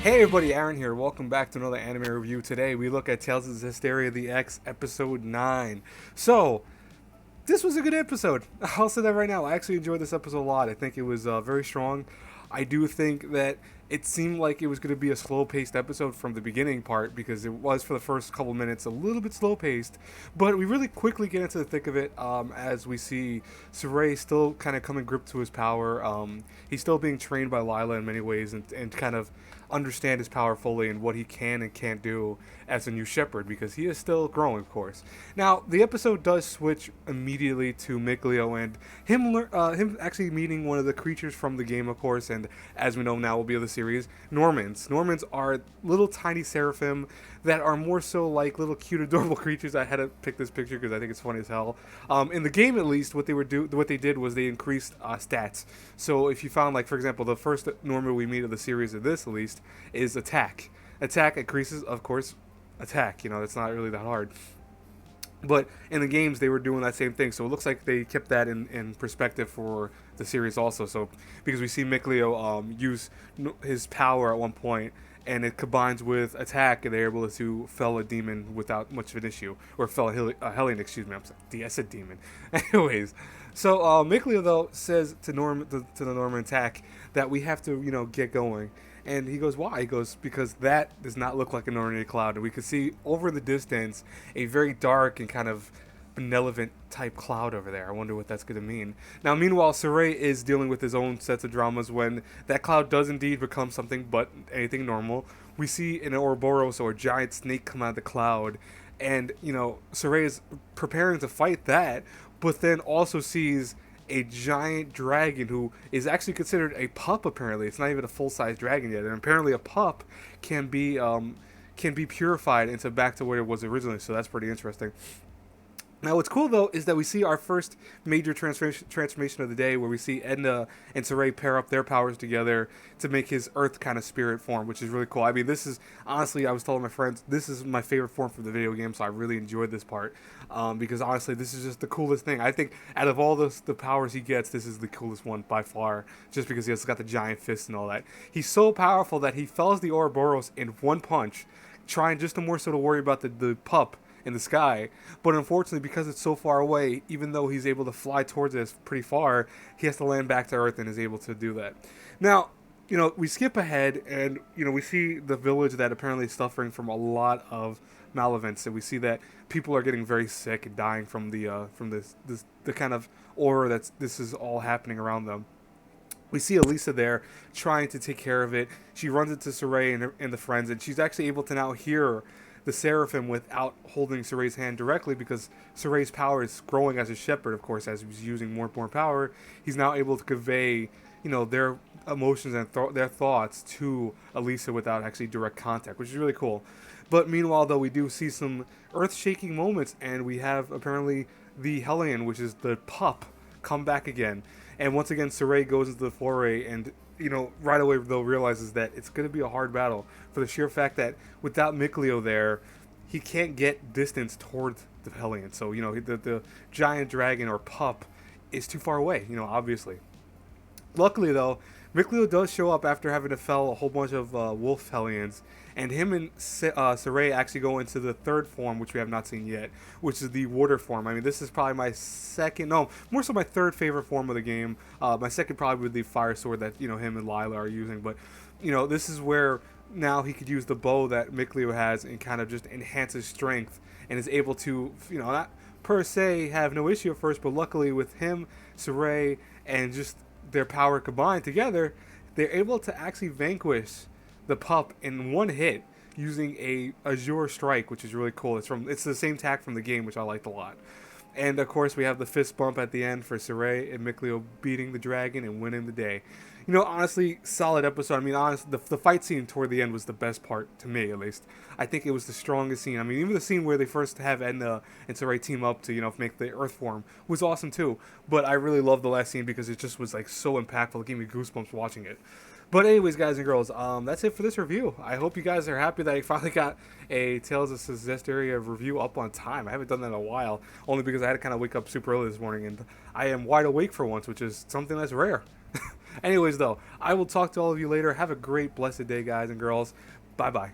Hey everybody, Aaron here. Welcome back to another anime review. Today we look at Tales of Zestiria the X, episode 9. So, this was a good episode. I'll say that right now. I actually enjoyed this episode a lot. I think it was very strong. I do think that it seemed like it was going to be a slow-paced episode from the beginning part because it was for the first couple minutes a little bit slow-paced, but we really quickly get into the thick of it as we see Sorey still kind of coming grip to his power. He's still being trained by Lila in many ways and kind of understand his power fully and what he can and can't do as a new shepherd because he is still growing, of course. Now, the episode does switch immediately to Mikleo and him actually meeting one of the creatures from the game, of course, and as we know now will be of the series, Normans. Normans are little tiny seraphim that are more so like little cute, adorable creatures. I had to pick this picture because I think it's funny as hell. In the game, at least, what they did was they increased stats. So if you found, like, for example, the first Norman we meet of the series of this, at least, is attack. Attack increases, of course, attack. You know, it's not really that hard. But in the games, they were doing that same thing. So it looks like they kept that in perspective for the series also. So because we see Mikleo use his power at one point, and it combines with attack, and they're able to fell a demon without much of an issue. Or fell a Hellion, excuse me. I said demon. Anyways, so Mikleo, though, says to the Norman attack that we have to, get going. And he goes, why? He goes, because that does not look like an ordinary cloud. And we could see over the distance a very dark and kind of benevolent type cloud over there. I wonder what that's going to mean. Now, meanwhile, Sorey is dealing with his own sets of dramas when that cloud does indeed become something but anything normal. We see an Ouroboros or a giant snake come out of the cloud. And, Sorey is preparing to fight that, but then also sees a giant dragon who is actually considered a pup. Apparently, it's not even a full-size dragon yet, and apparently a pup can be purified into back to where it was originally. So that's pretty interesting. Now, what's cool, though, is that we see our first major transformation of the day where we see Edna and Sorey pair up their powers together to make his earth kind of spirit form, which is really cool. I mean, this is, honestly, I was telling my friends, this is my favorite form from the video game, so I really enjoyed this part because, honestly, this is just the coolest thing. I think out of all the powers he gets, this is the coolest one by far, just because he's got the giant fist and all that. He's so powerful that he fells the Ouroboros in one punch, trying just to more so to worry about the pup in the sky, but unfortunately, because it's so far away, even though he's able to fly towards us pretty far, he has to land back to Earth and is able to do that. Now, we skip ahead and, we see the village that apparently is suffering from a lot of malevents, and we see that people are getting very sick and dying from the kind of aura that's this is all happening around them. We see Elisa there trying to take care of it. She runs into Sorey and the friends, and she's actually able to now hear the Seraphim without holding Sorey's hand directly because Sorey's power is growing as a shepherd, of course, as he's using more and more power. He's now able to convey, their emotions and their thoughts to Elisa without actually direct contact, which is really cool. But meanwhile, though, we do see some earth-shaking moments, and we have apparently the Hellion, which is the pup, come back again. And once again, Sorey goes into the foray and right away though realizes that it's going to be a hard battle for the sheer fact that without Mikleo there, he can't get distance towards the Hellion. So, the giant dragon or pup is too far away, obviously. Luckily, though, Mikleo does show up after having to fell a whole bunch of wolf Hellions, and him and Sorey actually go into the third form, which we have not seen yet, which is the water form. I mean, this is probably my more so my third favorite form of the game. My second probably would be the fire sword that, him and Lila are using, but, this is where now he could use the bow that Mikleo has and kind of just enhance his strength and is able to, not per se have no issue at first, but luckily with him, Sorey, and just their power combined together, they're able to actually vanquish the pup in one hit using a Azure Strike, which is really cool. It's the same tack from the game, which I liked a lot. And of course, we have the fist bump at the end for Sorey and Mikleo beating the dragon and winning the day. Honestly, solid episode. I mean, honestly, the fight scene toward the end was the best part, to me at least. I think it was the strongest scene. I mean, even the scene where they first have Edna and Sorey team up to, make the Earth form was awesome too. But I really loved the last scene because it just was, like, so impactful. It gave me goosebumps watching it. But anyways, guys and girls, that's it for this review. I hope you guys are happy that I finally got a Tales of Zestiria review up on time. I haven't done that in a while, only because I had to kind of wake up super early this morning, and I am wide awake for once, which is something that's rare. Anyways, though, I will talk to all of you later. Have a great, blessed day, guys and girls. Bye-bye.